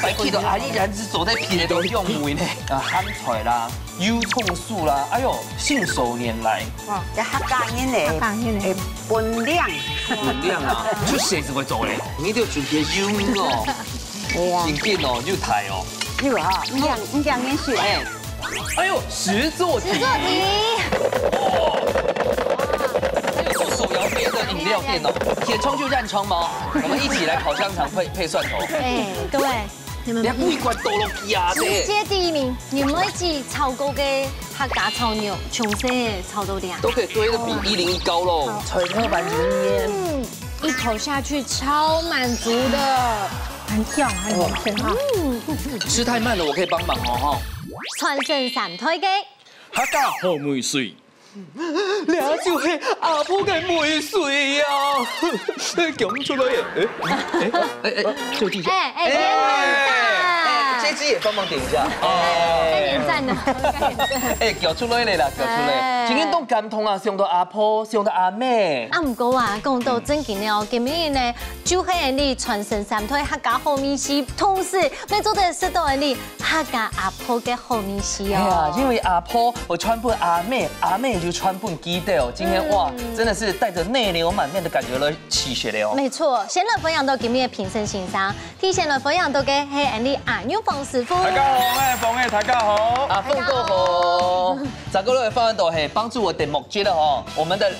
还记得阿姨然是走在皮的用梅呢，香菜啦、油葱素啦，哎呦，信手拈来。哇，这客家人的分量，分量啊，就谁是会做嘞？你就准备油哦，对啊，真紧哦，又抬哦。有哈，你讲连续。哎呦，实作题。实作题。还有做手摇杯的饮料店哦，铁窗就暗窗吗？我们一起来烤香肠配蒜头。哎，各位，你们两一罐豆落鸭的。直接第一名，你们一起炒高嘅客家炒牛，琼西嘅炒豆点都可以堆得比101高喽。菜头版油烟，一口下去超满足的，很香，很好吃哈。吃太慢了，我可以帮忙哦哈。传承三推嘅。客家好梅水，俩就是阿婆嘅梅水呀，讲出来耶！就记下。点赞，这支也帮忙点一下。该点赞了，该点赞。哎，叫出来啦，叫出来！今天都感通啊，用到阿婆，用到阿妹。啊，唔过啊，讲到正经了，今日呢，就系你传承三推客家好米线，同时要做的是到你客家阿婆嘅好米线哎呀，哦。因为阿婆我穿不阿妹，阿妹就穿不基的哦。今天哇，真的是带着内流满面的感觉来起学的哦。没错，先来分享到今日的评审欣赏，提前来分享到嘅系你阿牛冯师傅。大家好，我係馮嘅，大家好。阿凤哥好，咋个的方案都系帮助我点目接的哦。我们的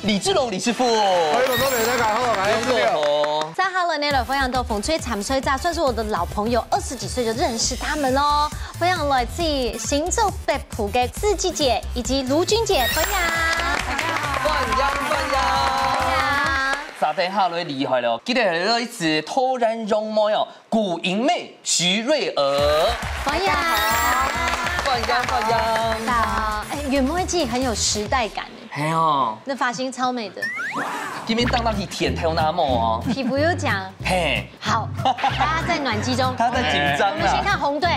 李志龙李师傅，多謝大家好，我係凤哥好。在哈伦内来分享到风吹产吹炸，算是我的老朋友，20几岁就认识他们喽。分享来自行走北浦嘅四季姐以及卢君姐分享。欢迎。沙丁哈雷厉害了，记得有一次突然容貌哟，古银妹徐瑞娥，欢迎，欢迎。好，哎，袁妹记很有时代感哎，哎呦，那发型超美的，今天当那题舔头那么哦，皮肤又讲嘿，好，大家在暖机中，他在紧张我们先啊。看红队，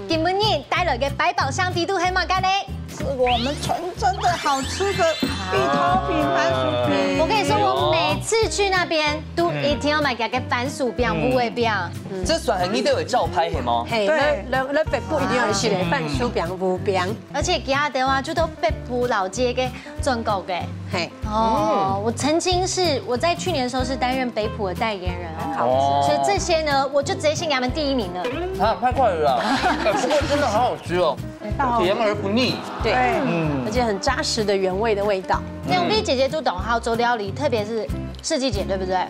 今日带来嘅百宝箱地图黑马咖喱。是我们纯正的好吃的芋头饼、番薯饼。我跟你说，我每次去那边都一定要买给个番薯饼、不味饼。这算係呢啲會照拍係嗎？嘿，那北部一定要吃的番薯饼、乌饼，而且其他的话就都北部老街嘅专购嘅。嘿，哦，我曾经我在去年的时候是担任北埔的代言人哦，所以这些呢，我就直接先给他们第一名了。啊，太快了啦！不過真的好好吃哦，甜而不膩。对，而且很扎实的原味的味道。那我跟姐姐都懂好做料理，特别是世纪姐，对不对？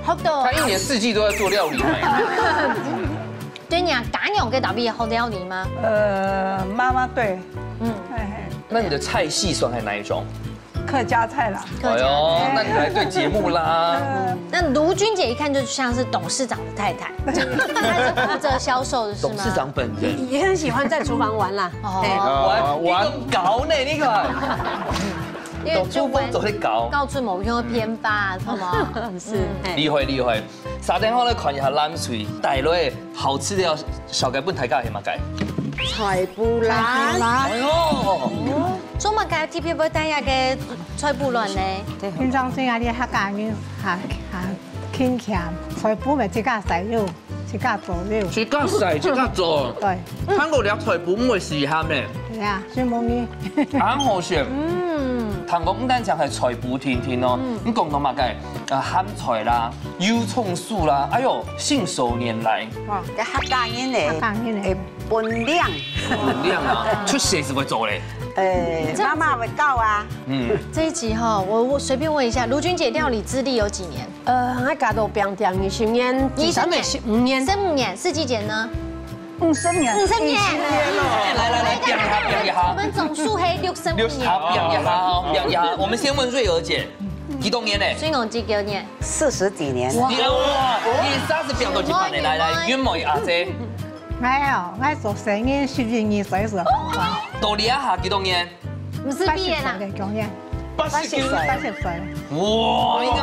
好多她一年四季都在做料理。对你啊，家用嘅特別好料理嗎？妈妈对，那你的菜系算係哪一種？客家菜啦。客家那你來對節目啦。那卢君姐一看就像是董事長的太太，她是負責銷售的是嗎？董事長本人。也很喜歡在廚房玩啦。玩搞呢呢個。因為就玩做啲搞。告訴某樣偏吧，係嘛？是，厲害厲害。沙丁好咧，看一下冷水，帶落好吃的小雞本大家係乜雞？菜布蘭，哎呦，做乜嘅 TP 會帶下嘅菜布卵呢？平常時啊，你客家人傾傾，菜脯咪即刻洗肉，即刻做肉。即刻洗，即刻做。對，香港兩菜脯唔會試下咩？係啊，所以冇呢。啱好食。糖果唔單淨係菜脯甜甜咯，咁講到乜嘅？鹹菜啦、油葱素啦，哎呦，信手拈來。哇，这客家人的分量，分量啊，出誰是會做咧？妈妈会教啊。這一集哈，我隨便問一下，盧君姐料理資歷有幾年我家都餅店20年，20年，15年， 15年，世紀姐呢50年。 ？50年。來，變一下我。們總數係65年。好，變一下。我們先問瑞娥姐，幾多年咧？所以我幾多年？ 40幾年。哇，你30秒都幾百年？來，冤妹阿姐，我做生意12歲時候，到你一下幾多年？唔是畢業啦。嘅講嘢80歲。 80歲。哇，應該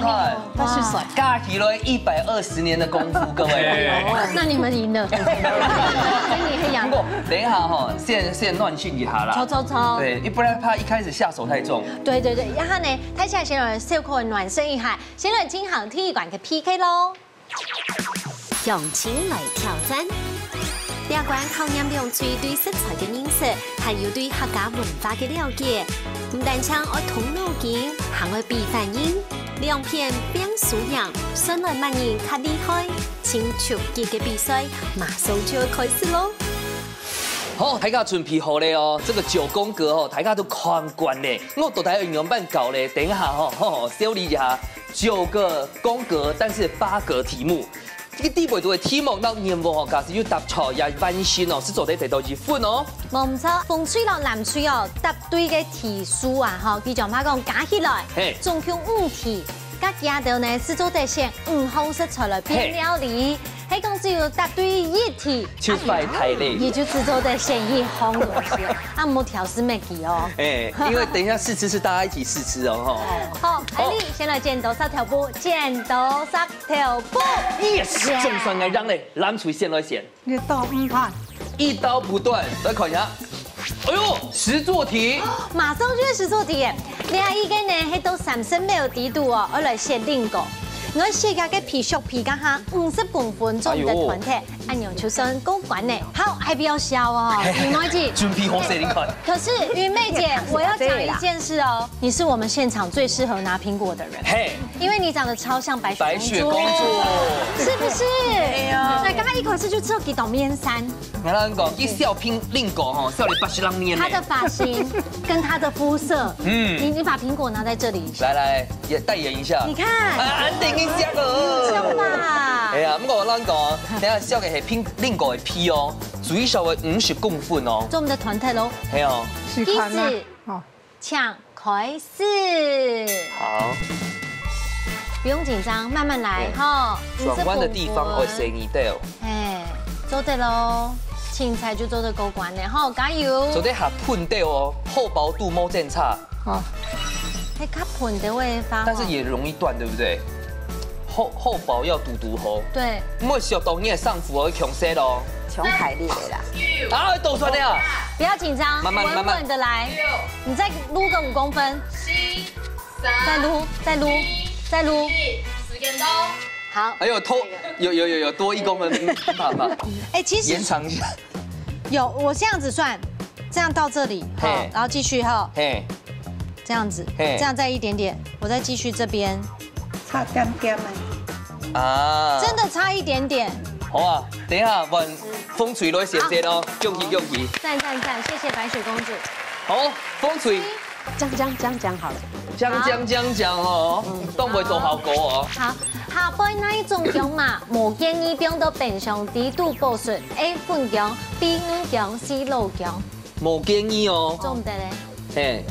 看80歲，加起來120年的功夫，各位。那你們贏了。所以你會贏。不過等一下哈，先亂訓一下啦。抽。對，不然怕一開始下手太重。對，然後呢，睇下先來小可暖身一下，先來進行體育館嘅 PK 咯。向前来挑战。两关考验两嘴对食材的认识，还有对客家文化的了解。唔但唱爱通脑筋，还爱比反应。两片变素养，上来万人较厉害。请出击嘅比赛马上就要开始咯！好，大家准备好了哦。这个9宫格哦，大家都看惯嘞。我都台营养班搞嘞，等一下哦，小理一下9个宫格，但是8个题目。这个第8组的题目，到任务哦，假使要答错也完成哦，是做得第多2分哦。冇錯，風吹落南吹哦，答對嘅題數啊，吼，佢就怕講加起來，總共5題，加加到呢是做得成5項食材來變料理。喺講只要答對1題，就快太累，也就只做得成1項東西，啊冇調試咩記哦。因為等一下試吃是大家一起試吃哦，好，艾莉先來剪刀石頭布，剪刀石頭布 ，yes， 總算係讓你南廚先來選。一刀不斷，一刀不斷，來看一下。哎呦，實作題，馬上就係實作題耶！你係已經呢喺到30秒底度哦，我來寫另個。我世界嘅皮削皮家下50公分重的團體，按樣出身高管呢，好還比較小哦，雲妹姐。準備好誰領款？可是雲妹姐，我要講一件事哦，你是我們現場最適合拿蘋果的人，嘿，因為你長得超像白雪公主，是不是？那剛剛一口吃就吃到幾道面山。我講，一笑拼令狗哈，笑你80郎面。他的髮型跟他的膚色，你把蘋果拿在這裡，來，也代言一下。你看，安定一下哦。像吧？哎呀，不過我講，等下笑嘅係拼令狗嘅皮哦，最少係50公分哦。做我們的團體嘍。係哦。試看啦。哦，搶開始。好。不用緊張，慢慢來哈。轉彎的地方我隨你帶哦。哎，做得嘍。青菜就做得夠關的，好，加油！做得下噴掉哦，厚薄度冇正差。好，係較噴的會發，但是也容易斷，對不對？厚薄要嘟厚。對。唔會小到你嘅上腹會強勢咯。強排列啦。啊，倒出嚟啊！不要緊張，慢慢穩穩的來。你再擼個5公分。再擼。時間到。好，哎呦，有多1公分，怕。哎，其實延長一下。有，我這樣子算，這樣到這裡，好，然後繼續哈，這樣子，這樣再一點點，我再繼續這邊，差點點啊，真的差一點點。好啊，等一下問風吹來先先哦，恭喜！讚，謝謝白雪公主。好，風吹。講好了。講哦，都唔會做效果哦。好，下杯那一種薑嘛，無建議變到變相低度保水 ，A 粉薑、B 嫩薑、C 老薑。冇建議哦。做唔得咧。嘿，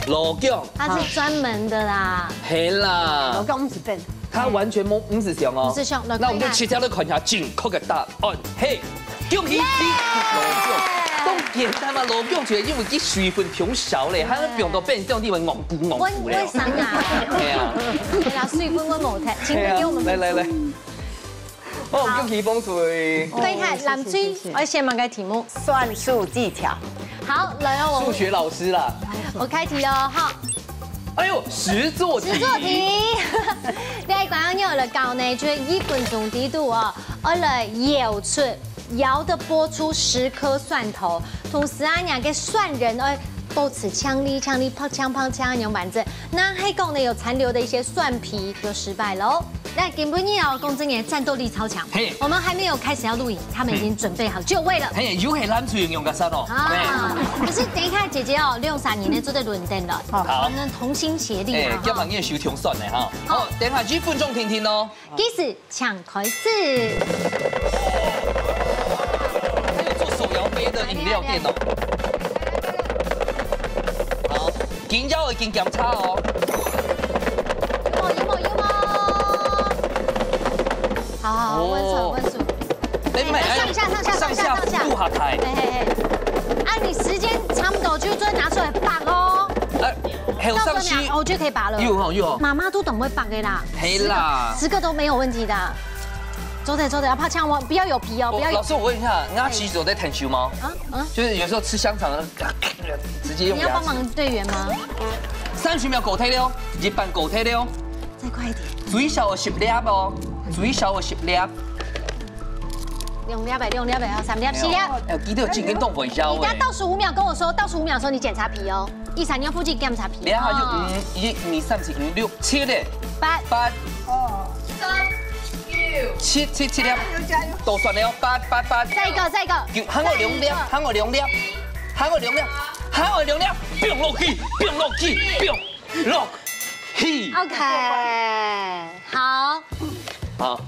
老薑。它是專門的啦。係啦。老薑50片。它完全冇50香哦。50香，那我們就切掉來看一下正確嘅答案。嘿，恭喜你，老薑。都簡單嘛，老薑就係因為啲水分偏少咧，喺個薑度變成啲會戇咕咧。為啥啊？係啊，水分我冇睇，請你給我們。來，好，恭喜風水。厲害，南水，我先問個題目，算術技巧。好，來哦，數學老師啦。我開題咯，好。哎呦，實作題。你係講緊我嚟教呢，就1分鐘底度哦，我嚟搖的撥出10顆蒜頭，同時啊，兩個蒜仁而保持強力泡槍樣板子。那黑講呢有殘留的一些蒜皮就失敗嘍。那根本要公證員戰鬥力超強。我們還沒有開始要錄影，他們已經準備好就位了。又係南廚用嘅衫哦。可是等一下姐姐哦，6、3年呢做得輪轉了。好，我們同心協力啊。今晚要收條蒜嘅哈。好，等下1分鐘聽聽咯。計時搶開始。杯的飲料店哦，好，見咗已經檢查哦。有冇？好，溫順。上下扶下台。啊，你時間差不多就再拿出來拔哦。後上去，我覺得可以拔了。有。媽媽都懂會拔嘅啦。係啦，10個都沒有問題的。走的，要怕嗆我，不要有皮哦，不要有。老師，我問一下，鴨其實有在彈球嗎？就是有時候吃香腸，直接用。你要幫忙隊員嗎？30秒狗體了，日版狗體了。再快一點。最少10粒哦，最少10粒。2粒呗，2粒呗，好，3粒，4粒。哎，记得进跟动回消。你等下倒数5秒跟我说，倒数5秒的时候你检查皮哦。1、3尿附近检查皮。然後就5、1、2、3、4、5、6、7咧。8、 8、7、7粒。倒算了哦，8。再一個。喊我2粒，喊我2粒，喊我2粒，喊我2粒，不用落去，不用落去，不用落去。OK， 好。好，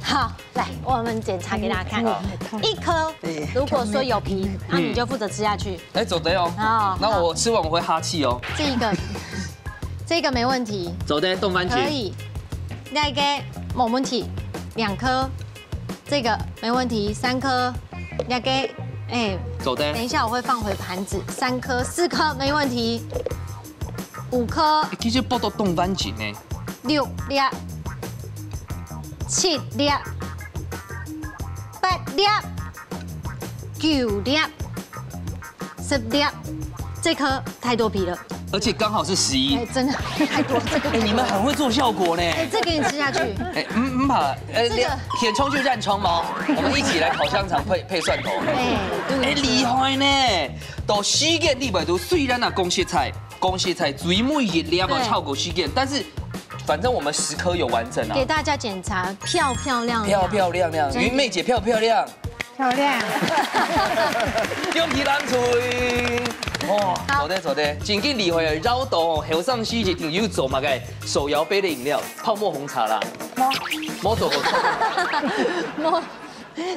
来，我们检查给大家看。1顆，如果說有皮，那你就負責吃下去。哎，走的哦。好，那我吃完我會哈氣哦。這個沒問題。走的，凍番茄。可以。那個冇問題，2顆。這個沒問題，3顆。那個，走的。等一下我會放回盤子，3顆、4顆沒問題，5顆。其實報到凍番茄呢。6粒。7粒、8粒、9粒、10粒，这顆太多皮了，而且剛好是11。哎，真的太多，這個。哎，你們很會做效果呢。哎，這給你吃下去。哎，怕，填充就染蔥嗎？我們一起來烤香腸配蒜頭。哎，厲害呢！到4件你袂到，雖然啊公蟹菜最每一粒啊超過4件，但是。反正我們10顆有完整啊！給大家檢查，漂亮，雲妹姐漂亮，恭喜咱吹！哇，走的，真緊厲害啊！繞道哦，後上西一定有做嘛個手搖杯的飲料，泡沫紅茶啦，冇做過。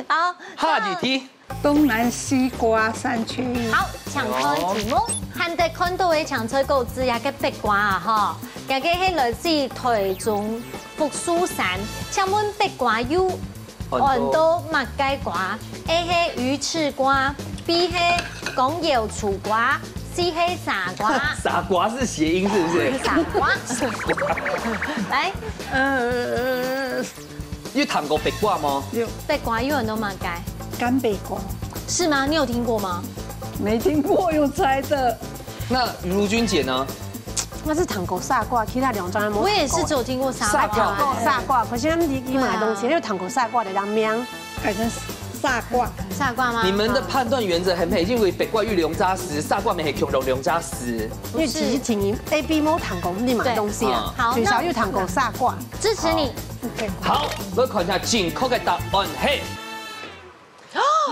好，下一題，東南西瓜3缺1。好，搶車題目，韓國看到嘅搶車購置也嘅壁瓜啊，哈。也個係來自台中福壽山，請問壁瓜有很多乜嘅瓜 ？A 係魚翅瓜 ，B 係講瑤柱瓜 ，C 係傻瓜。傻瓜是諧音是不是？傻瓜。來，有談過壁瓜嗎？有。壁瓜有很多乜嘅？干北瓜。是嗎？你有聽過嗎？沒聽過，有猜的。那如君姐呢？那是糖果砂瓜，其他兩種冇。我也是只有聽過砂瓜，可是咱你買東西，那個糖果砂瓜的人名改成砂瓜嗎？你們的判斷原則很美，因為壁瓜有龍渣絲，砂瓜咪係強龍渣絲。因為其實前 A、B 冇糖果，你買東西啊，最少有糖果砂瓜。支持你。好，我看一下正確嘅答案係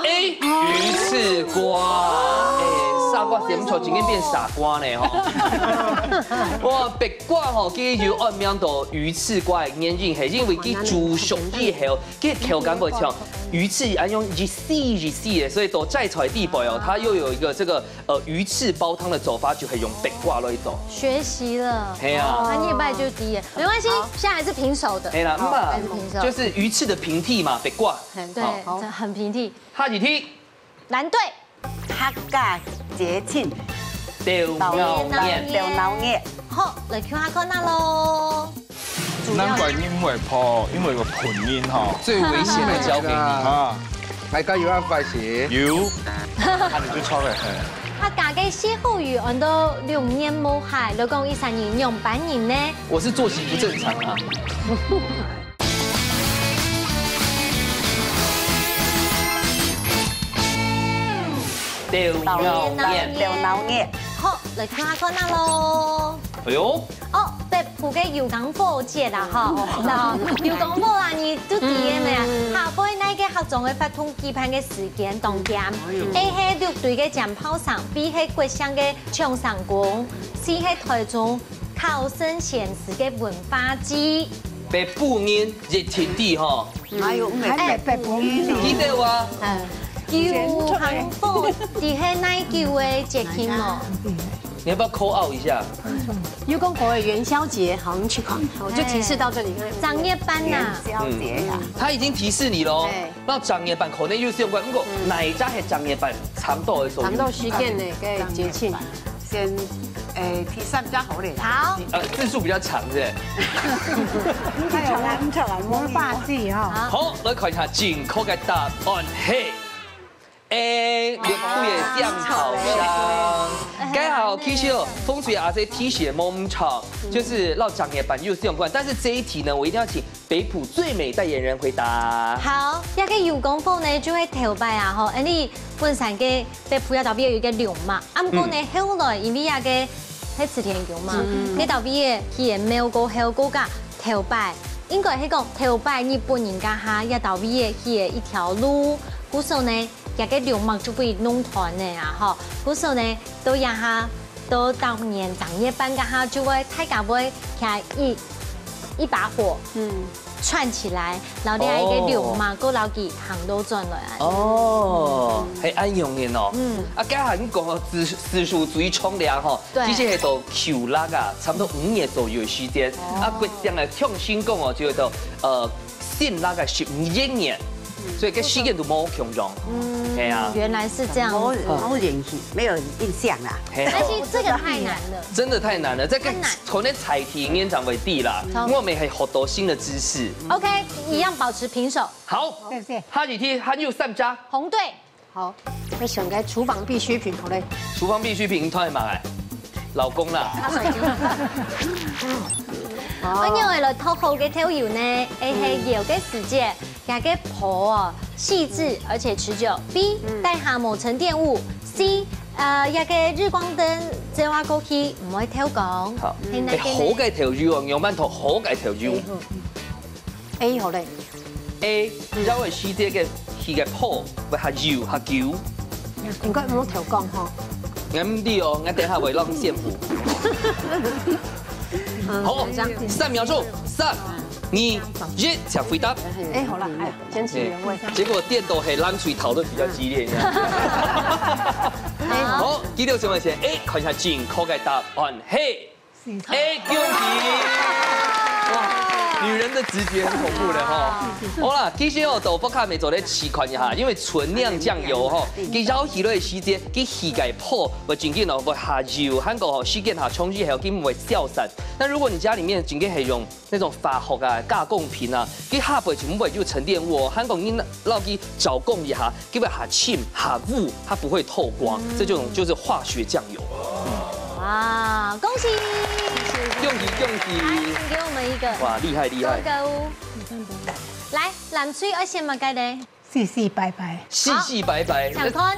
A 魚翅瓜。傻瓜點錯，已經變傻瓜呢吼！哇，壁瓜吼，佢有按名到魚翅瓜嘅原因係因為佢煮熟以後，佢口感不強，魚翅按用一絲嘅，所以到再出來地步哦，它又有一個這個魚翅煲湯的做法，就係用壁瓜來做。學習了，係啊，他業敗就低，沒關係，現在還是平手的。係啦，還是平手，就是魚翅的平替嘛，壁瓜。對，很平替。下幾題，藍隊。客家節慶，釣鳥好，嚟 Q 下看下咯。難怪音會破，因為個盤音哈。最危險的交給你啊！大家要快些。有，看你最錯嘅。客家嘅歇後語，我都2年冇學，老公13年用半年呢。我是作息不正常啊。釣鳥葉，好，嚟看下看下咯。哎呦，哦，北埔嘅油港貨節啦，哈，嗱，油港貨啊，你都知嘅咩啊？下杯呢嘅合作嘅發通期盼嘅時間當點 ，A 係綠隊嘅戰炮上 ，B 係國鄉嘅唱上宮 ，C 係台中考生現時嘅文化節。北埔人熱天地哈，還有北埔記得哇。油港貨，啲係奶酒嘅節慶哦。你要不要 call out 一下？油港貨嘅元宵節，好，你去看，我就提示到這裡。長夜班呐，宵節呀，他已經提示你咯。那長夜班可能又是用過，不過哪一家係長夜班長度嘅時候？長度時間嘅嘅節慶，先提示比較好啲。好，字數比較長嘅。魔法季哈。好，來看一下正確嘅答案係 A 綠隊嘅醬炮香。刚好 Kiss 风水啊，这题写梦场就是绕长野版又是用惯，但是这一题呢，我一定要请北埔最美代言人回答。好，一個油功夫呢就會頭擺啊吼，因為本身嘅北埔一道邊有一個龍嘛，啊唔過呢後來因為啊個喺池田油嘛，呢道邊佢嘅廟個後個個頭擺，應該係講頭擺日本人家下一道邊佢嘅一條路，故時呢一個龍嘛就會弄團嘅啊吼，故時呢都一下都當年長野班家下就會大家會開一把火，串起來，然後你係一個龍嘛，個老幾行都轉來。哦，係安用嘅哦。啊，家下你講紫薯水沖涼吼，其實係到求辣啊，差不多5年左右嘅時間。啊，決定嚟創新講哦，就到新辣嘅15年。所以跟時間都冇強壯，係啊，原來是這樣，沒有印象啦。但是這個太難了，真的太難了。這個從那彩題演講為地啦，我們還好多新的知識。OK，一樣保持平手。好，謝謝。下幾題還有3家。紅隊，好，我想嘅廚房必需品，好嘞。廚房必需品，拖係嘛？老公啦。我認為嚟套好嘅調油呢，係油嘅時間。也個泡哦，細緻而且持久。B 帶下無塵電物。C 也個日光燈照下過去唔會跳光。好，係好嘅調油哦，用翻套好嘅調油。A 好嘞。A 因為時間嘅佢嘅泡會下油下久。應該唔好調光嗬。啱啲哦，我等下會讓師傅。好，3秒鐘，3、2、1，請回答。哎，好了，哎，堅持原位。結果電動係冷水討論比較激烈。好，記到上面先 A， 看一下正確嘅答案係 A， 恭喜！哇，女人的直覺很恐怖的哈。好啦，其實哦，豆腐卡咪做咧試看一下，因為純釀醬油吼，佢繞起落嘅時間，佢起個泡會真緊哦，會下油，韓國吼時間下沖之後，佢唔會消散。那如果你家裡面真緊係用那種化學啊、加工品啊，佢下背全部就沉澱物哦，韓國你撈佢找工一下，佢會下沁下霧，它不會透光，這種就是化學醬油。哇，恭喜！恭喜恭喜！給我們一個。哇，厲害厲害！來，藍水我先問佢哋。細細白白。細細白白。長寬。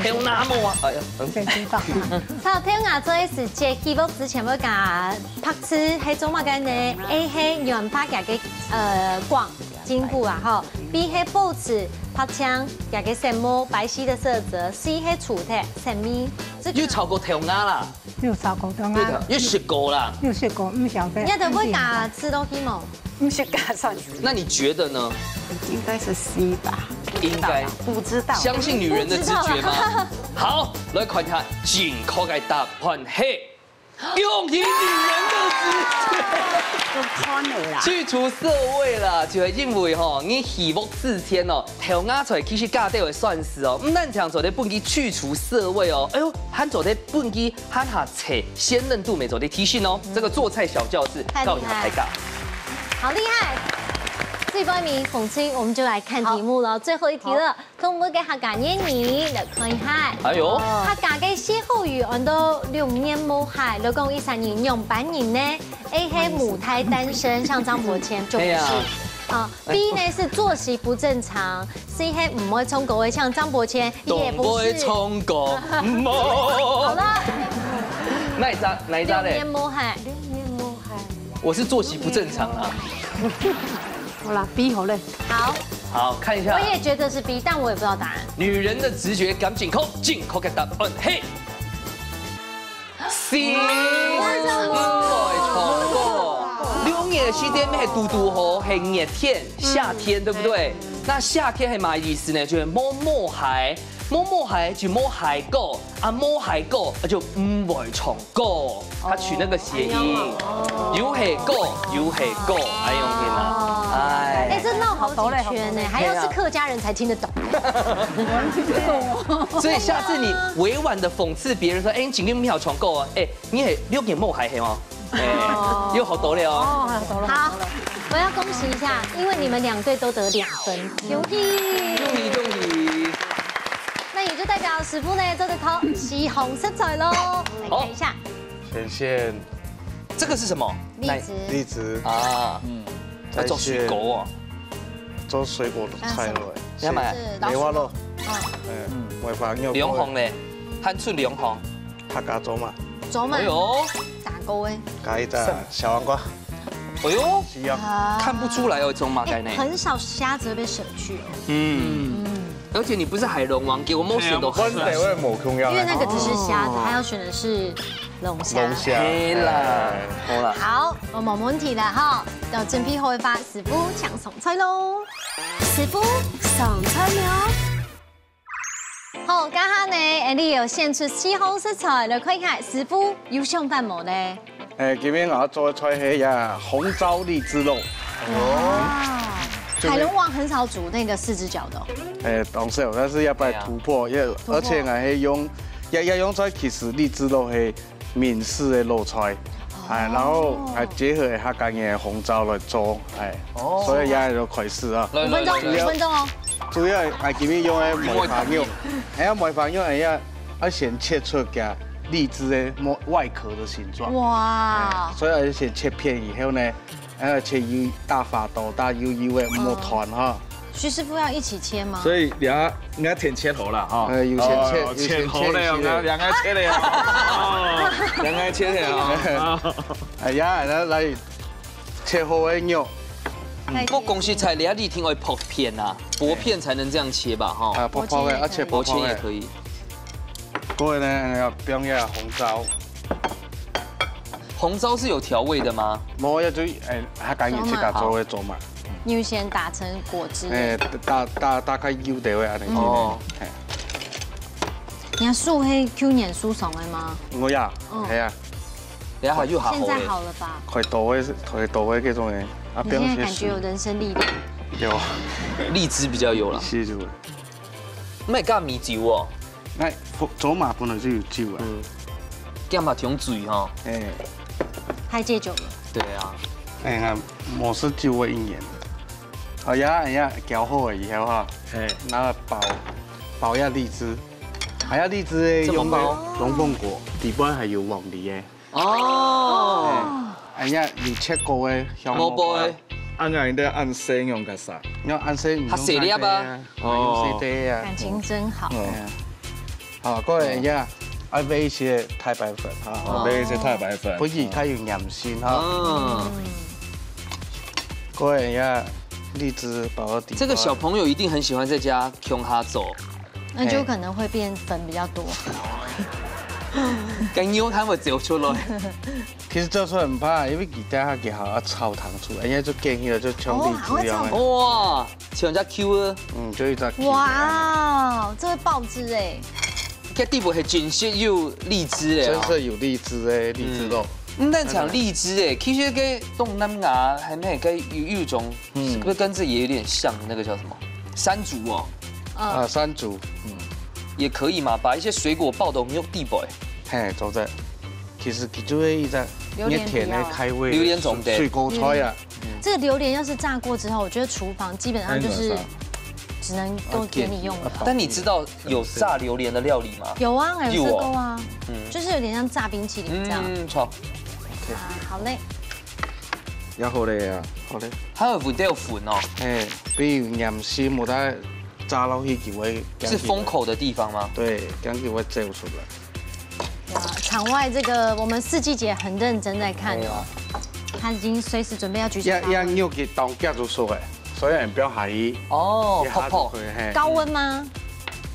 跳那麼啊！哎呀，好，跳牙做嘅時節，希望之前要甲拍翅係做乜嘅呢 ？A 係原拍嘅廣筋骨啊，吼 ；B 係保持拍槍嘅個什麼白皙的色澤 ；C 係楚體神秘。要炒過跳牙啦，要炒過跳牙，要食過啦，要食過，唔曉得。你都會甲吃落去冇？唔識加算。那你覺得呢？應該是 C 吧。應該不知道。相信女人的直覺嗎？好，來看下正確嘅答案係恭喜女人的直覺。都看你啦。去除色味啦，就係因為吼，你魚目自天哦，跳牙出來其實價底會算是哦，唔但講做啲本機去除色味哦，哎呦，還做啲本機喊下切鮮嫩度，沒做啲提醒哦，這個做菜小教室告訴大家。好厲害！最後一名馮青，我們就來看題目了。最後一題了，同我們給客家年年來看一下。哎呦，客家嘅歇後語按到6年冇害，老公13年用半年呢 ？A 係母胎單身，像張伯謙就不是。啊 ，B 呢是作息不正常 ，C 係唔會衝過，像張伯謙也不是。衝過。好了。哪一張嘞？6年冇害。我是作息不正常啊。好啦 ，B 好嘞。好，看一下。我也覺得是 B， 但我也不知道答案。女人的直覺感正確嘅答案係 C。來闖過。6年的時間係嘟嘟河，係熱天，夏天，對不對？那夏天係乜意思呢？就是摸海。摸海就摸海狗，啊摸海狗就唔會闖過，他取那個諧音，有海狗，哎呦天哪，哎，這鬧好幾圈呢，還要是客家人才聽得懂。所以下次你委婉的諷刺別人說，哎，你今天沒有闖過啊，哎，你係6年摸海係嗎？哎，又好多了哦。好，我要恭喜一下，因為你們2隊都得2分，恭喜！恭喜！那那也就代表师傅呢做的头西红色彩喽。来看一下，选线，这个是什么？栗子啊，要做水果哦，做水果的菜咯。你要买梅花肉，梅花肉，凉红嘞，汉出凉红，客家做嘛，哎呦，炸锅诶，加一只小黄瓜，哎呦，是啊，看不出来哦，中马改呢，很少虾子被舍去哦。而且你不是海龙王，给我某选都很本地我冇空要，因为那个只是虾子，他要选的是龙虾。龙虾，黑啦，好啦。好，我冇问题啦哈，到正批后发师傅抢送菜喽。师傅送菜了。好，刚刚呢，你有献出西红柿菜嚟看看，師傅有上飯冇呢？今天我做的菜係呀紅糟荔枝肉。海龍王很少煮那個4隻腳的。當時但是要不要突破，而且我係用用菜，其實荔枝肉係闽式的肉菜，然後結合客家嘅紅糟來做，所以也係要快試啊。5分鐘哦。主要係今天用的梅花肉，梅花肉要先切出個荔枝的外殼的形狀。哇！所以要先切片以後呢，切大發豆、大油的木團哈。徐師傅要一起切嗎？所以兩個填切頭啦，哈。有先切，切頭咧，兩個切咧，兩個切咧啊。來切好的肉。我公司菜你听会薄片啊，薄片才能这样切吧，哈。薄的，而且薄切也可以。嗰個呢要標一下紅糟。紅糟是有調味的嗎？冇，一種客家人自家做嘅做嘛。你要先打成果汁。打開油地位安尼。哦。你要素黑 Q 年酥爽的嗎？我呀，係啊。然後又好。現在好了吧？快到嘅嗰種嘅。你現在感覺有人生力量？有，荔枝比較有啦。是就。咩加米酒哦？哎，走馬本來就有酒啊。加嘛甜水哈。太戒酒了。對啊。冇是酒嘅應然。呀，攪好嘅以後哈，然後包一荔枝，荔枝用嘅龍鳳果，底部係有黃梨嘅。哦。你切過嘅香菇嘅，按人哋按生用嘅啥？要按生，他洗了吧？哦，洗的啊。感情真好。好，嗰個呀，要煨一些太白粉哈，煨一些太白粉，不然它有鹽性哈。嗰個呀，荔枝包到底。這個小朋友一定很喜歡在家窮哈走，那就可能會變粉比較多。跟牛攤會走出來。其實做出來唔怕，因為而家佢下一炒糖出來，因為就驚起來就像荔枝一樣。哇，像只 Q 啊！就一隻。哇，這會爆汁哎！個地步係真實有荔枝真係有荔枝嘅荔枝肉。但講荔枝哎，其實跟東南亞還沒跟有一種，是不是跟這也有點像？那個叫什麼？山竹哦。山竹。也可以嘛，把一些水果爆到肉地步。嘿，做啫。其實佢就係一隻一甜的開胃榴蓮種的水果菜啊。這個榴蓮要是炸過之後，我覺得廚房基本上就是只能夠給你用的。但你知道有炸榴蓮的料理嗎？有啊，有試過啊。就是有點像炸冰淇淋這樣。錯。好嘞。有好嘞啊，好嘞。它有粉都有粉哦。比如鹽絲冇得炸落去就會。是封口的地方嗎？對，咁就會走出來。場外這個我們4季姐很認真在看哦，他已經隨時準備要舉起發揮。要給當夾住熟嘅，所以唔標下衣。哦，泡泡。高溫嗎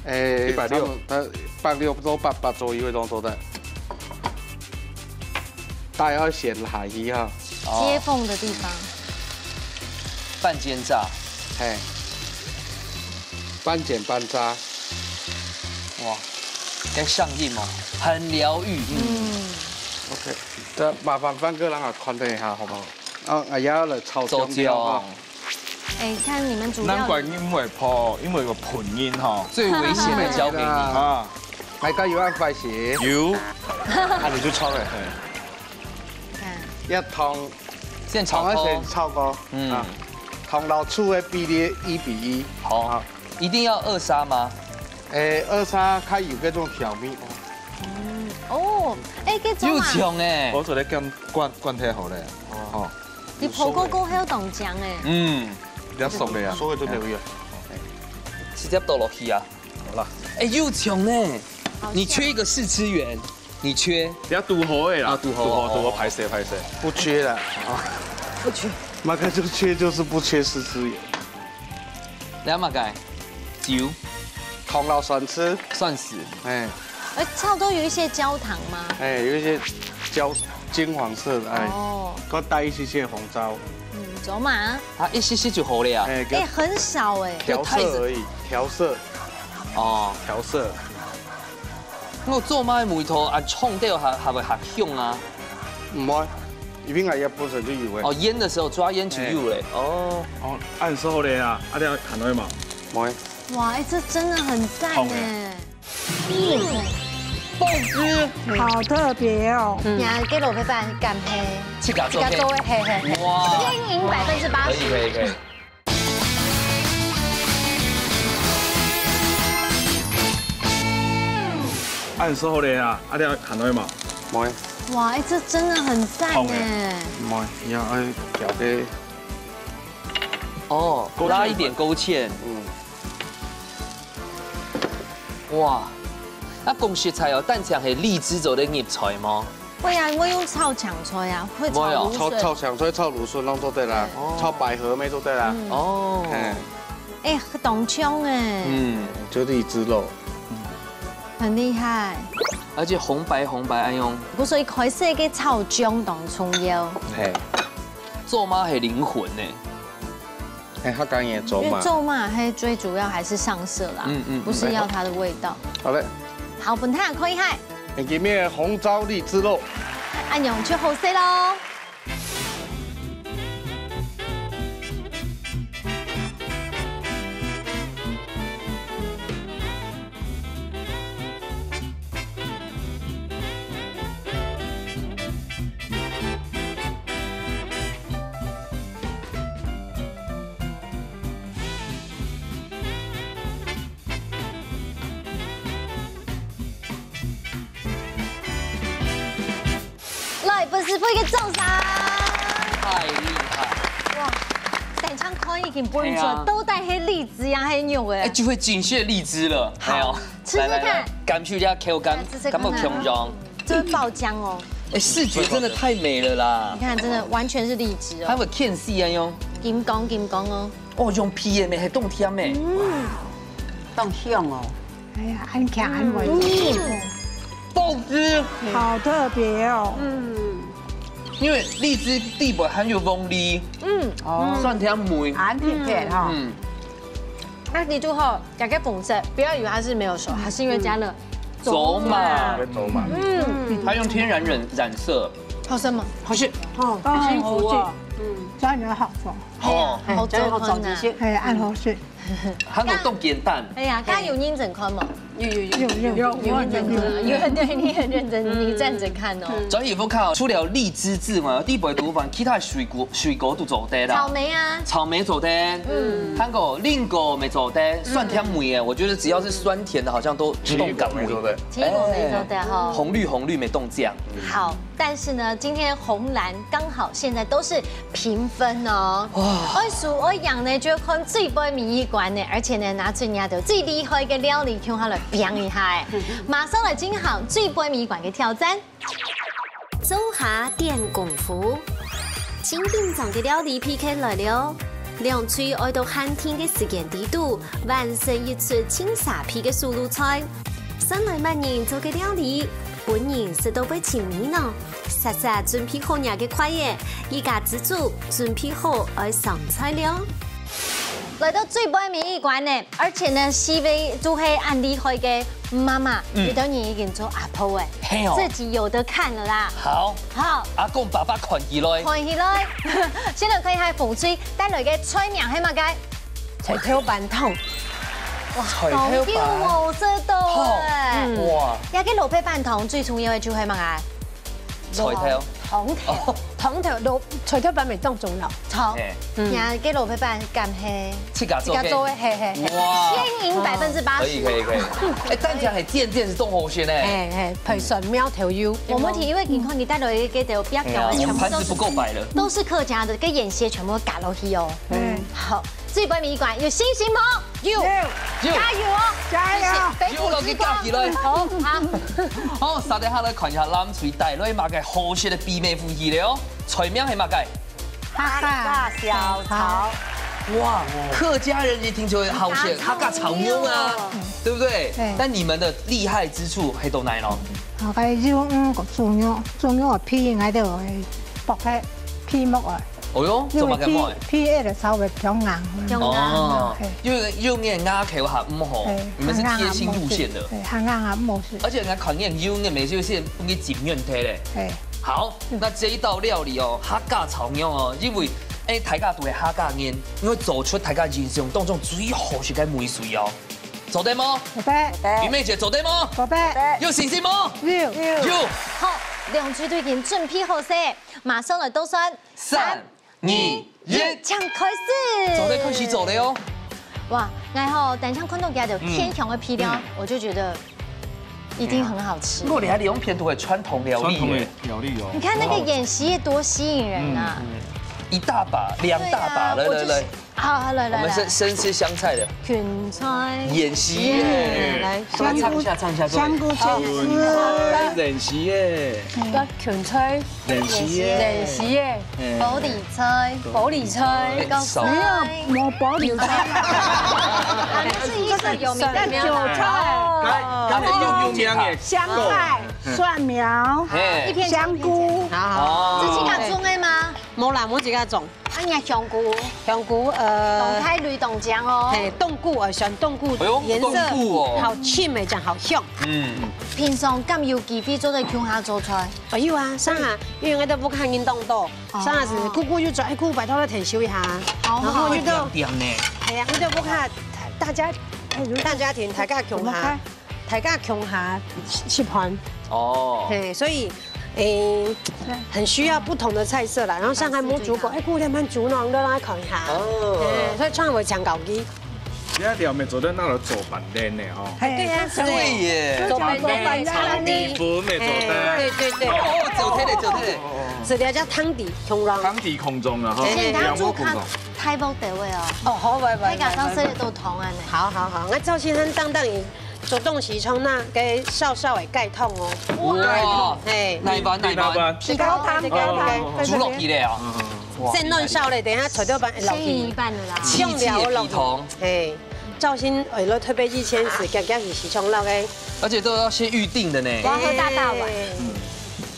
？160，160到800左右嗰種都得。但要先下衣哈。接縫的地方。半煎炸。半煎半炸。哇。該上映哦，很療癒。OK， 這麻煩范哥讓我看睇下好不好？我要來炒香蕉啊。看你們煮料。難怪因為個盤煙哈，最危險的交給你啊！大家要按快些。有，你就炒嚟。一湯，先炒過。先炒過。湯到醋的比例1:1。好，一定要2殺嗎？二沙较有嗰種調味。哦，嗰種又啊，強誒。我做咧灌體好咧。哦。你泡過高還有凍漿誒。嗯，比較熟嘅啊。所以都調味。直接倒落去啊。好啦。又強呢。你缺一個試吃員，你缺。比較拄好嘅啦。拄好拍攝。不缺啦。不缺。馬哥就缺就是不缺試吃員。你阿媽介酒。茼蒿酸吃，算是。哎。差不多有一些焦糖嗎？哎，有一些金黃色的，哎。哦。再帶一些紅糟。走嘛。啊，一些就好了呀。很少哎。調色而已，調色。哦，調色。我做媽嘅梅頭啊，沖掉係咪合香啊？唔會，一邊係一本身就有嘅。哦，醃的時候抓醃就有嘞。哦。哦，按時候咧啊，你要行落去嘛？冇。哇，這真的很讚哎。豆汁好特別哦。呀，給老闆飯乾配。自家做嘅，嘿。哇。天贏80%。可以。按時候咧啊，你要行落去嘛？冇。哇，這真的很讚哎。冇，要調嘅。哦，拉一點勾芡。哇，啊講食材哦，蛋腸係荔枝做的醃菜嗎？會啊，我用炒薑菜啊，會炒蘆筍。炒薑菜、炒蘆筍攏做得啦，炒百合咩都得啦。哦。凍蔥哎。就荔枝肉。很厲害。而且紅白愛用。我所以開始嘅炒薑當蔥油。係。做媽係靈魂呢。他剛也做嘛，因為做嘛，係最主要還是上色啦，不是要它的味道。好嘞，好，本太可以嗨。你給面紅糟荔枝肉，按用去好食咯。粉絲配嘅早餐，太厲害！哇，蛋腸可以已經搬出，都帶黑荔枝呀，黑牛哎，就會緊血荔枝了。好，吃吃看，柑去加 Q 柑，感覺強壯。這是爆漿哦。視覺真的太美了啦！你看，真的完全是荔枝哦。還有芡絲啊用。金剛哦。哦，用皮嘅咩？係凍甜咩？凍香哦。哎呀，很強很味。豆汁好特別哦。因為荔枝底部含有鳳梨，酸甜梅，很甜甜哈。那記住後，加個粉色，不要以為它是沒有熟，它是因為加了走馬，它用天然染色，好食嗎？好食，幸福啊，真係好食，好做好做啲係按好食。韓國凍煎蛋，哎呀，剛有認真看嗎？有，很認真，有對你很認真，你站着看哦。轉衣服看，除了荔枝之外，底部部分其他水果都做得啦。草莓啊，草莓做得，韓國菱果沒做得，酸甜梅耶，我覺得只要是酸甜的，好像都凍感梅做的。奇異果沒做得哈。紅綠沒凍醬。好，但是呢，今天紅藍剛好現在都是平分哦。哇！我數我養呢，就看最杯湄一館呢，而且呢，拿最亞的最厲害嘅料理，向下來表一下。馬上來進行最杯湄一館嘅挑戰。做下點功夫，清緊張嘅料理 PK 來了。兩嘴愛到寒天嘅時間地度，完成一出清沙皮嘅素魯菜。新來萬人做嘅料理，本人食到被情迷呢。實實準備好嘢嘅快嘢，依家自主準備好愛上菜了。來到最杯湄一館呢，而且呢，四位都係很厲害嘅媽媽，有啲人已經做阿婆誒，自己有得看了啦。好，阿公爸爸看起來，先嚟睇下馮翠帶來嘅菜名係乜嘅？菜頭飯湯。哇，好叫我知道誒！哇，有啲老皮飯湯最重要嘅就係乜嘢？菜頭。糖條落脆條板咪當重要。好，然給落配板干黑，自家做嘅，嘿。哇，天赢80%。可以。哎，但這樣係漸是動好先咧。培順苗條油。我們體育健康，你帶到一個都比較高，我們盤子不夠擺了，都是客家的，跟眼線全部都嘎落去哦。好，最杯米館有新型嗎？有，加油哦，加油！有落去加起來。好，好，三底下來看一下咱嘴帶來嘛個好食的比美夫魚咧哦，菜名係嘛個？哈嘎小炒。哇，客家人一聽就會好食，哈嘎炒牛啊，對不對？但你們的厲害之處係到哪咯？好個肉個豬肉個皮應該都會薄嘅皮膜啊。哦喲，做乜嘅？皮誒就稍微比較硬。哦，因為肉眼壓起話唔好，你們是貼心路線的。對，很硬啊，冇事。而且人家看見肉眼沒就先不給緊軟體咧。好，那這一道料理哦，客家炒牛哦，因為大家都係客家人，因為做出大家人生當中最好食嘅美味哦。做得嗎？做得。余妹姐做得嗎？做得。有信心嗎？有。好，兩局都已經準備好勢，馬上來倒算3、2、1，搶開始。做得開始做了哦。哇，然後等一下看到家有天強的皮料，我就覺得一定很好吃。我哋還利用偏多嘅傳統料理。哦。你看那個演習多吸引人啊！一大把，2大把，來。好，來。我們是生吃香菜的。芹菜。演習耶！來，唱一下。香菇切絲。練習耶。芹菜。練習耶。保理菜。沒保理菜。那是一個有名的韭菜。剛才用名嘅香菜、蒜苗、香菇。自己家種的嗎？冇啦，我自己種。啊，你香菇，凍太綠凍漿哦。凍菇我選凍菇，顏色好鮮美，講好香。平常咁有機會做在鄉下做菜？有啊，上下因為我都不看運動多，上下是姑姑要做，姑姑拜託你提醒一下。然後遇到係啊，我都不看大家庭，大家鄉下吃飯。哦。所以。很需要不同的菜色啦，然後上海冇煮過，姑娘們煮呢，我都來看一下。所以創會搶搞機。而家條咪做得那個做板鏈嘅哦。對呀，對耶。做板鏈、湯底。粉咪做得。對。哦，做得。是條叫湯底空裝。湯底空裝啊，哈。現在做看太薄地位哦。哦，好，喂。太家當時都同安嘅。好，我趙先生當你。主動時沖啦，給稍微蓋痛哦。哇！哪一班？皮高湯，煮落去了啊！先嫩燒咧，等下除掉板落去。先一半的啦。用料落去。趙先為了特別1000時間是時沖落嘅。而且都要先預定的呢。我要喝大碗。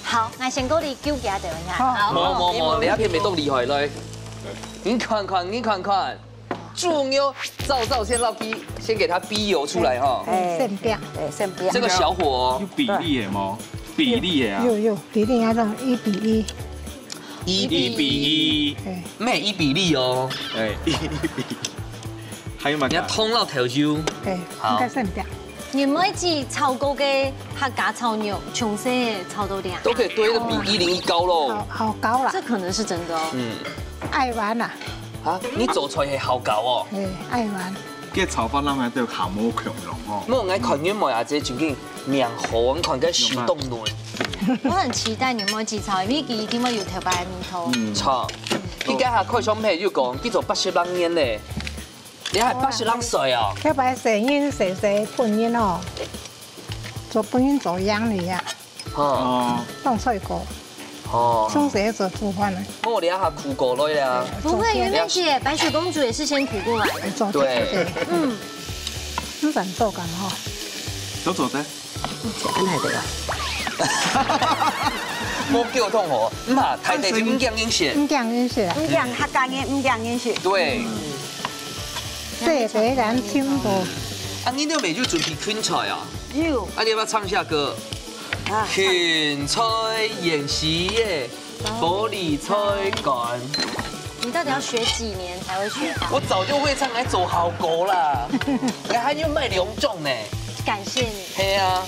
好，我先過嚟糾結下一下。好。冇，你一片未都厲害嘞。你看看。豬牛照先落去，先給它逼油出來哈。先煸。這個小火。有比例的嗎？比例的啊。有比例那種1比1。1比1。咩1比例哦？1比1。還有嘛？你要通到頭油。好。應該先煸。你每次炒過嘅客家炒牛，從細炒到點？都可以堆得比101高咯。好高啦。這可能是真的哦。愛玩啦。啊！你做菜係好高哦。愛玩。嘅炒法咱係都下冇強龍哦。我愛看遠望下這究竟面好，我看個手動輪。我很期待你每次炒，因為佢點解要頭擺面頭？錯，佢家下開雙皮要講，叫做80人煙咧。你係80人歲啊？頭擺成煙食半煙哦，做半煙做樣嚟呀。哦。當水果。哦，從這做煮飯呢？我哋下苦過來啦。不會，袁妹姐，白雪公主也是先苦過來的。對。咁難做緊嗬。都做得。真係的啦。冇叫同學，唔係，太地就唔講英式。唔講英式啊？唔講客家語，唔講英式。對。這個人聽過。啊，你都未就準備芹菜啊？有。啊，你要不要唱下歌？芹菜演習耶，玻璃菜乾。你到底要學幾年才會學好？我早就會唱，來做好歌啦。你還要賣兩種呢？感謝你。係啊。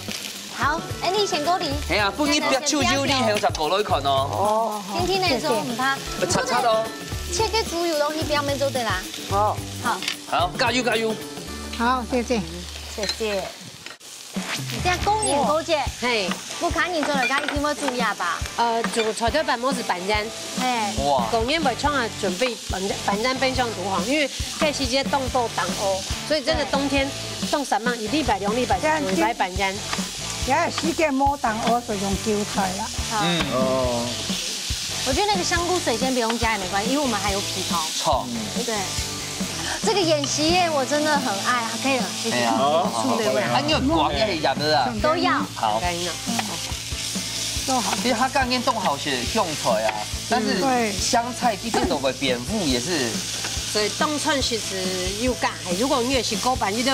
好，哎，你先锅里。哎呀，不你别手手，你还有十个落去看哦。哦。今天的时候唔怕。擦擦咯。切个猪油东西表面做对啦。好。好。好，加油加油。好，谢谢。谢谢。你这样公演勾结，嘿，不看你做了，他一定会注意吧？煮菜头板模是板粘，嘿，哇，公演袂创啊，准备板粘冰箱煮好，因为这时间冻豆挡欧，所以真的冬天冻3万，1礼拜2礼拜就摆板粘。也时间冇冻欧就用韭菜啦。嗯哦。我觉得那个香菇水先不用加也没关系，因为我们还有皮泡。错。对。这个演习耶，我真的很爱，可以了，谢谢。好，对味。啊，你有广也入的啊？都要。好。都好。其实它刚刚冻好些香菜啊，但是香菜其实都会蝙蝠也是。所以冻蒜其实有加，如果你是锅板，你就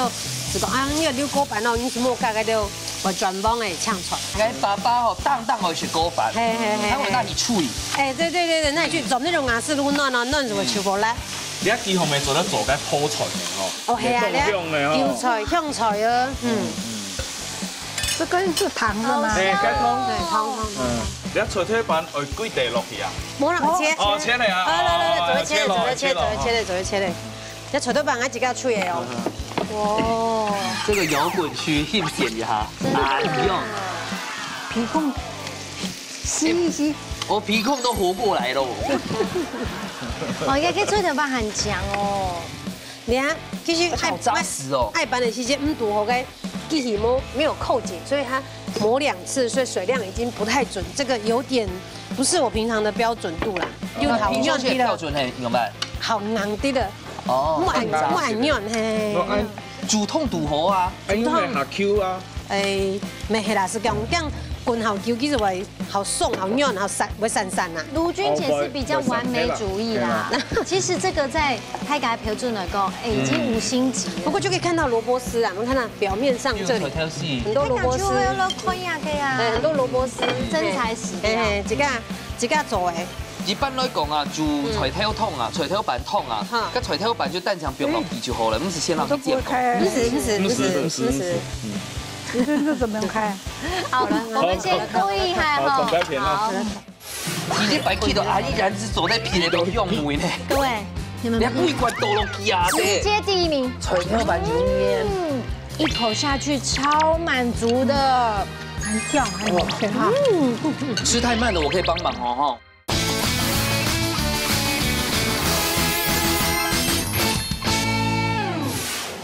讲啊，你留锅板咯，你是冇加个就会全部的呛出来。哎，爸爸哦，当会是锅板，嘿嘿嘿，他会让你处理。哎，对，那你去做那种牙齿如果嫩就会超过来。你啊，几号咪做得做嘅鋪菜嘅嗬？哦，係啊，你油菜、香菜啊，这个是糖的吗？係雞湯，對湯。你啊菜頭板愛幾地落去啊？冇人切。哦，切嚟啊！來，做切嘞。你菜頭板我自己吹嘅哦。哇，这个摇滚区很便宜哈，哎呦，皮控吸一吸，我皮控都活过来喽。哦，也可以吹头板很强哦。你看，其实好扎实哦。爱板的期间，肚后该机器没有扣紧，所以它磨2次，所以水量已经不太准，这个有点不是我平常的标准度啦。又好硬的标准嘿，怎么办？好硬的了。哦。不按软嘿。煮痛肚喉啊。因为下 Q 啊。没系啦，是讲滚好球其实会好送、好软、好散，会散呐。卢君姐是比较完美主义啦。其实这个在拍给标准来讲，已经5星级了。不过就可以看到萝卜丝啊，我们看到表面上这里很多萝卜丝，很多萝卜丝，真材实料。一个做的。一般来讲啊，煮菜头桶啊，菜头板桶啊，跟菜头板就蛋肠煸好皮就好了，不是先让它煎。不是。你这是怎么开？好了，我们先故意哈。好，白片好。你这白气都阿姨然是走在皮的都用梅呢。各位，你们2罐都落去啊！直接第1名。菜头板油烟，一口下去超满足的，很香，很好吃哈。吃太慢了，我可以帮忙哦哈。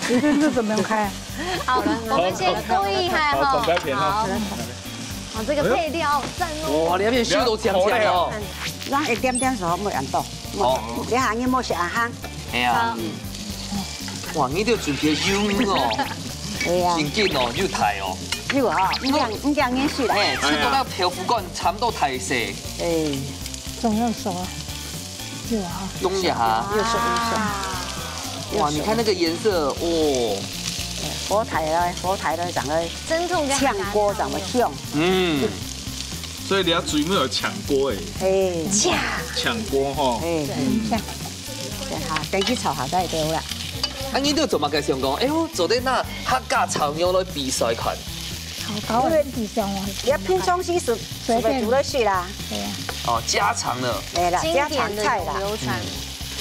你这是怎么开？好了，我们先故意哈。好，好，这个配料赞哦。哇，你那边修都香香哦。咱一点点熟，冇人多。好，你下你冇食啊哈。系啊。哇，你都准备油哦。系啊。真紧哦，又大哦。有啊，唔讲眼熟啦。哎，吃到那豆腐干差不多太色。哎，总要熟啊。有啊。用一下。又熟。哇，你看那个颜色哦。火台的长得真痛，炝锅长得香。嗯。所以你要专门有炝锅诶。哎。炝锅吼。哎。哈，跟去炒下都对啦。啊，你都做嘛个想讲？哎呦，做在那客家炒牛来比赛看。好高的比赛哦！你要拼东西是随便煮得去啦。对呀。哦，家常的。对啦，家常菜啦。流传。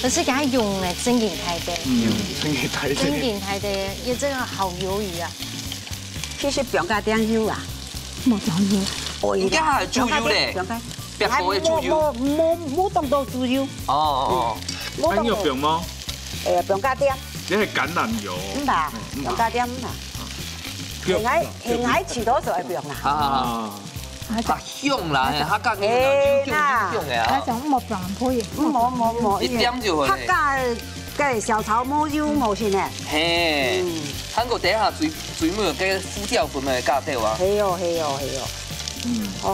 可是给它用嘞，真紧台的，真紧台的，也真的好鱿鱼啊！其实不用加点油啊，冇加油，哦，应该还猪油嘞，别锅的猪油，冇当到猪油。哦。你有用吗？不用加点。你係橄欖油。唔怕，用加點唔怕。現喺遲多就係不用啦。啊。香啦，客家牛肉就香嘅啊。我想冇放配，冇，一點就好。客家嘅小炒冇油冇先嘅。嘿，韓國底下最尾嘅副料粉咪加掉啊。係哦。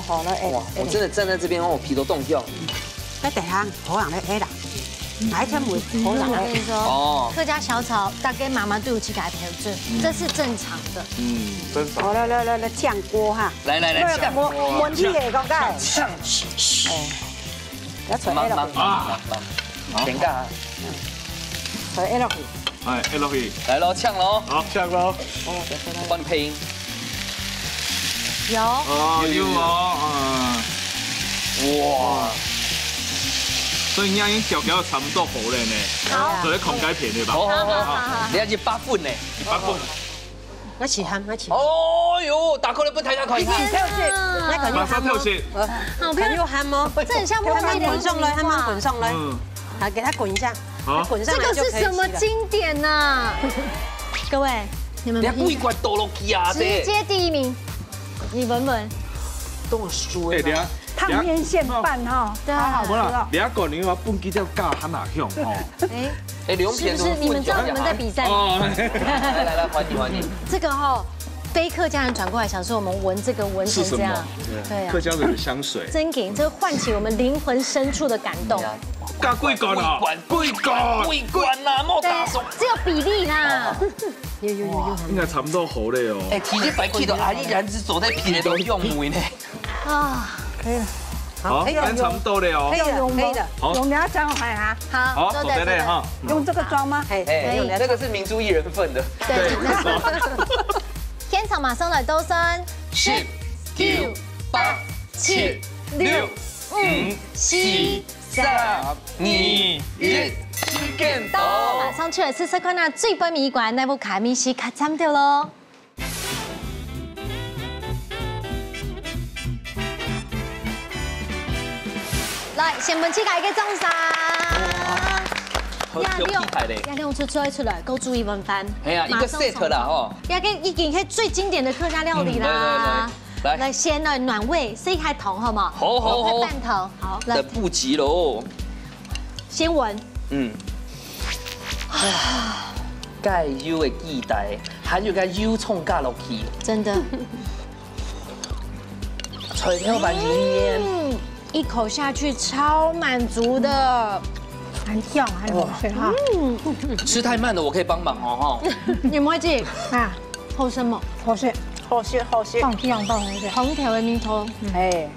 好啦，哇，我真的站在這邊，我皮都凍掉。喺地下好人咧，啦。哪一天會好難我跟你說，客家小炒大概媽媽都有去改標準，這是正常的。正常。好，來炝鍋哈。來炝鍋。燜起嚟講解。炝。一除 A 落去。點解？除 A 落去。係 A 落去。來咯，炝咯。好，炝咯。幫你配音。有。哦，有哦，哇！所以已經條條差唔多好咧呢，做啲孔雞片對吧？好，你要去8份呢？8份。我起喊，我起。哦呦，打開了不太看看。馬上跳起。好漂亮，喊哦，这很像慢慢滚上来，慢慢滚上来。好，给它滚一下。好，滚上来就可以。这个是什么经典呐？各位，你们故意关倒落去啊！直接第1名，你闻闻。都输哎，烫面线饭哈，好好吃哦。你一個你話半幾條教很難向哦。哎，刘片是不是你们知道我们在比賽？来，还你。这个哈，非客家人转过来想说我们闻这个闻成这样，对啊，客家人的香水，真给这唤起我们灵魂深处的感动。加贵干啊，贵干呐，莫打手，只有比例啦。有，应該差唔多好咧哦。哎，其實白氣都依然是走在皮的都用梅呢。啊，可以了。好，但差不多了哦。可以的。好，用料装还啊？好，走在那哈。用这个装吗？哎，那个是明珠1人份的。对。天草马上来都升10、9、8、7、6、5、4、3、2、1，时间到。马上去了试试看那最不迷馆那部卡米西卡惨掉喽。来，先问起家嘅掌声。亚亮出来，够注意闻饭。哎呀，一个 set 啦哦。亚个已经是最经典的客家料理啦。来，先来暖胃，撕开糖好吗？好。半糖，好。来不及喽。先闻。盖油的记带，还有个油葱加落去。真的。脆条版油面。一口下去超满足的，很香，很好吃哈。吃太慢了，我可以帮忙哦哈。你唔可以啊？好什么？好吃。放香放好吃。红条的面头，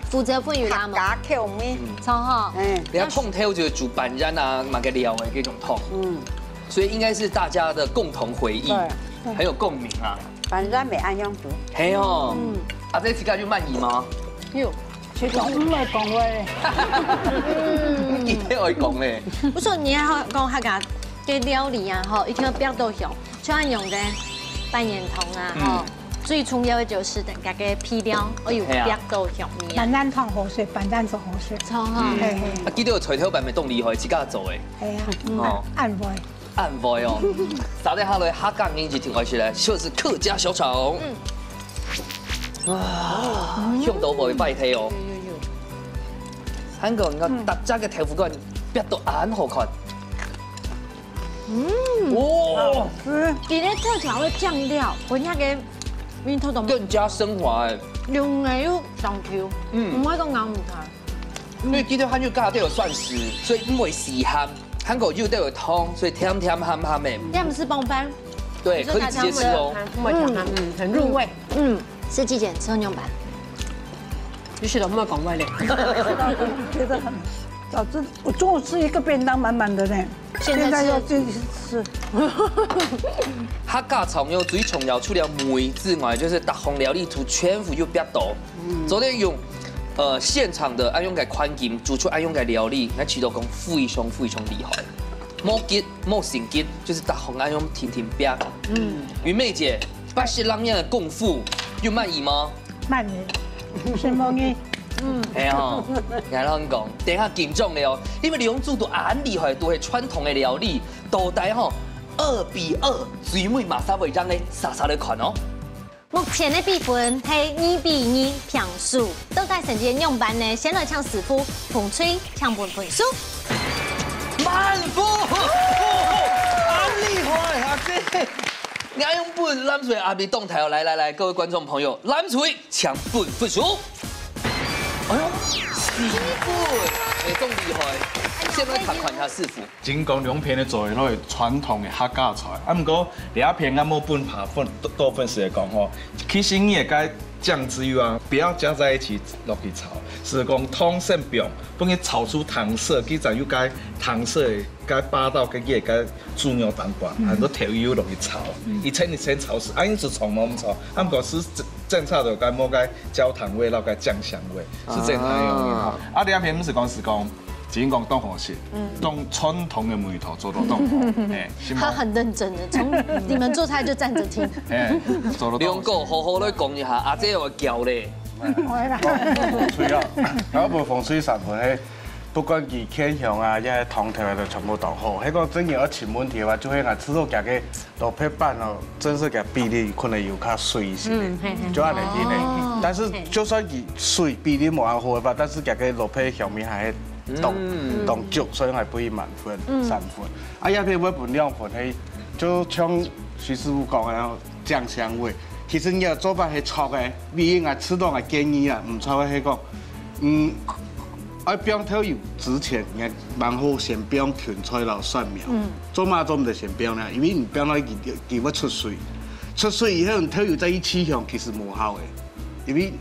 负责分鱼啦嘛。假口面，超好。你要碰条就是煮板染啊，买个料的这种痛。所以应该是大家的共同回忆，很有共鸣啊。板染没按样煮。嘿哦。啊，这几个就鳗鱼吗？有。其实唔会讲话嘞，一定会讲嘞。不是你要讲客家嘅料理啊，吼，一定要标到香，就按用嘅半圆筒啊，吼，最重要的就是等家嘅皮料，我有标到香面。板染汤好吃，板染做好吃，超好。啊，记得有脆条版咪动厉害，自家做的。系啊，哦，按味。按味哦。早点下来客家人一听开起来，就是客家小炒。啊，香到无拜体哦。韩國我特質嘅豆腐乾逼到眼好看。哇！今日特調嘅醬料，本下嘅面頭同更加升華誒。用嘅要上條，唔可以講咬唔開。因為記得韓國家都有蒜絲，所以因為時鹹，韓國又都有湯，所以甜鹹鹹嘅。要不是棒飯，對，可以直接吃哦。很入味。四季姐吃牛板。你是怎么讲话嘞？觉得很，早知我中午吃一个便当满满的呢，现在要继续吃。客家菜有最重要，除了梅之外，就是大红料理图全部有别到。昨天用现场的安用嘅宽金煮出安用嘅料理，那其实讲非常厉害。莫吉莫成吉，就是大红安用甜饼。云妹姐，80啷样的功夫有满意吗？满意。什么呢？哎呀，然后讲，等下紧张的哦，因为两组都很厉害，都是传统的料理，到底吼2比2，最尾马上会让你傻傻的看哦。目前的比分是2比2平数，倒带成绩用班呢，先来抢师傅彭吹抢分分数。满分，很厉害啊这！俺用本蓝水阿比动态哦，来，各位观众朋友，蓝水抢分数。哎呦，4分，哎，更厉害！先来看看下师傅。真讲两片的做的都是传统的客家菜，啊，不过第一片俺冇本爬分多分时来讲吼，其实你会该酱汁以外，不要加在一起落去炒，是讲通线饼，帮伊炒出糖色，佢才有该糖色的、该巴到嘅嘢、该猪肉蛋白，很多调油落去炒，一层炒死，因是从我们炒，不过是正常的该莫该焦糖味道、该酱香味，是正常的。啊，你阿片是讲。只能讲冻河蟹，用传统的梅头做到冻河，他很认真的，从你们做菜就站着听。两个好好来讲一下，阿姐有教咧。风水啊，啊无风水上分，不管是偏向啊，一系汤头都全部都好。迄个真要出问题的话，就迄个吃到夹个落配板哦，真是夹比例可能有较水一些，就按嚟啲咧。但是就算是水比例冇好的吧，但是夹个落配上面还。动足，所以係俾滿分3分。啊，一片要分2分，係就像徐師傅講嘅醬香味。其實你要做法係錯嘅，你應該吃到嘅建議啊，唔錯嘅係講，喺冰頭油之前，應該蠻好先冰芹菜老蒜苗。做嘛做唔得先冰咧，因為你冰到佢要出水，出水以後你頭油再一起香，其實冇效嘅，因為。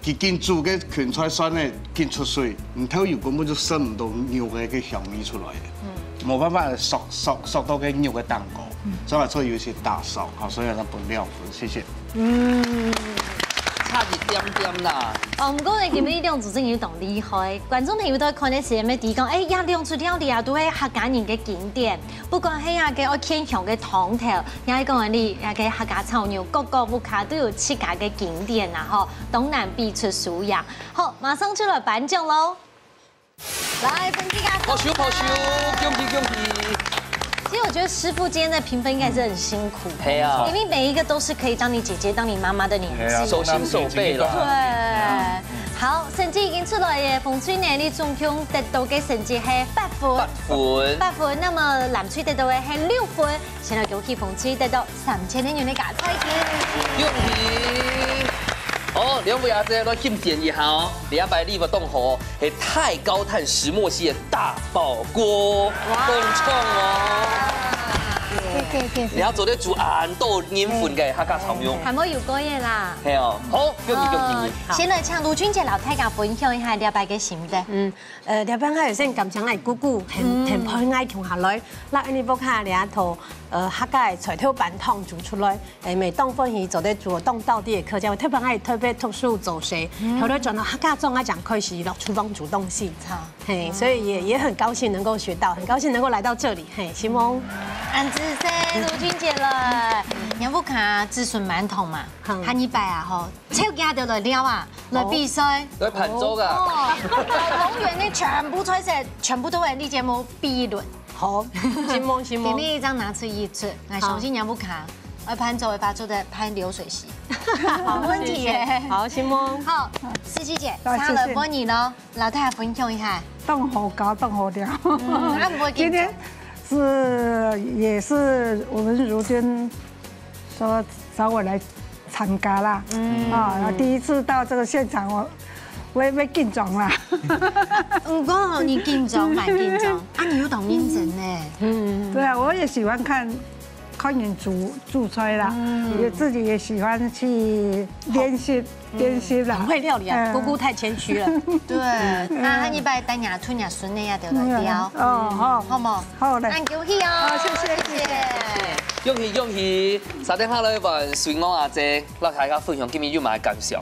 佢見煮嘅芹菜酸咧，見出水，唔頭油根本就生唔到肉嘅嘅香味出來嘅，冇辦法熟到嘅肉嘅蛋糕，所以話出有些大燒，好，所以讓它分2分，謝謝。差一點點啦。哦，唔過你見呢兩組真係同厲害，觀眾朋友都看啲時咩地講，誒，兩組料理啊都係客家人嘅經典，不過係啊嘅我偏向嘅湯頭，也係講你啊嘅客家炒牛，各個屋企都有自家嘅經典啊，嗬，東南必出蘇陽。好，馬上出來頒獎嘍！來，本期嘅抱手，恭喜恭喜！其實我覺得師傅今天的評分應該是很辛苦，係啊，因為每一個都是可以當你姐姐、當你媽媽的年紀，手心手背了。對，好，成績已經出來嘅，馮翠妮你總共得到嘅成績係8分，那麼藍翠得到嘅係6分，現在恭喜馮翠得到3000元嘅假菜錢，恭喜！哦，兩位阿姐都獻點一下哦，200粒嘅凍河係太高碳石墨烯嘅大爆鍋，更重哦。你要做啲煮紅豆黏粉嘅客家炒肉，係冇有過嘢啦。係哦，好，恭喜！先來請盧俊傑老太家分享一下200嘅心得。200係先咁請嚟姑姑，很配愛同下來，嗱你不看2套。客家嘅菜頭板湯煮出來，每當歡喜做啲做當道地嘅客家，特別特殊做事，後來轉到客家莊啊，講開始落廚房煮東西，嘿，所以也很高興能夠學到，很高興能夠來到這裡，嘿，希望安子生盧俊傑了，楊富卡子孫饅頭嘛，喊200啊吼，超家就來了啊，來比賽，來盤州噶，公園呢全部菜色，全部都係呢節目比一輪。好，希望。給你一張拿出一次，來首先楊富卡，我盤走尾巴做的拍流水席，好問題耶。好，希望。好，思琪姐，差了播你咯，老太太分享一下。凍河高，凍河料。今天也是我們如君說找我來參加啦，啊，第一次到這個現場我也緊張啦。唔過你緊張，蠻緊張，啊，你又懂認真呢。對啊，我也喜歡看人煮菜啦，也自己也喜歡去練習啦。很會料理啊，姑姑太謙虛了。對，啊，你把等下吞下孫的呀，對不對？哦，好冇？好嘞。恭喜哦，謝謝。恭喜！3點下來問水安阿姐，讓大家分享今日有咩感想？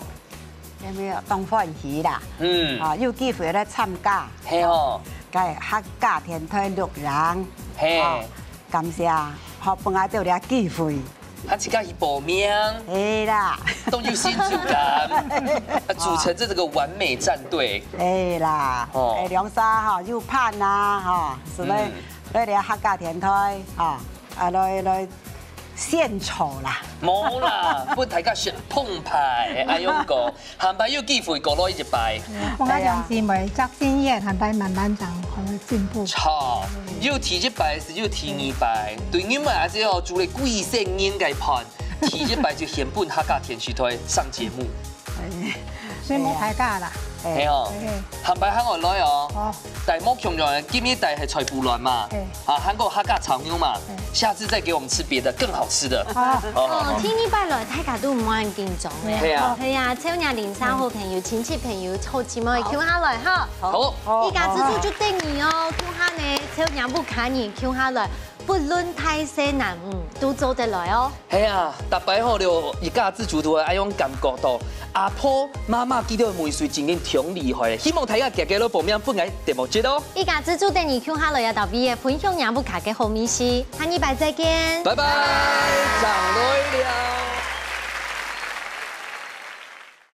有冇當歡喜啦？有機會來參加。係哦。嘅客家田台6人。係。感謝，學幫我到啲機會。他自家去報名。係啦。都有成就感，組成這個完美戰隊。係啦。兩沙哈又盼啦哈，是來啲客家田台哈，來獻醜啦。冇啦，本大家選澎湃，阿勇哥，下擺有機會過落一擺。我講是咪執先嘢，下擺慢慢長，可進步。錯，要提一擺是要提2擺，對你們阿姐哦做了貴聲應該判，提一擺就獻本客家田區台上節目。所以冇大家啦。係哦，鹹白香我來哦。哦。但莫強調，今日帶係菜脯卵嘛，啊，韓國客家炒牛嘛，下次再給我們吃別的更好吃的。哦，天呢拜來大家都唔冇人見種嘅。係啊。係啊，超人連生好朋友、親戚朋友、好姊妹，叫下來哈。好。依家自助就等你哦，叫下呢，超人不卡你，叫下來。不論大細男都做得來哦。係啊，特別好了，而家自助都係一種感覺到阿婆媽媽見到梅水真嘅挺厲害，希望大家家都報名本來節目節咯。依家自助等你跳下來啊，特別分享人不卡嘅好美食，下禮拜再見。拜拜，長累了。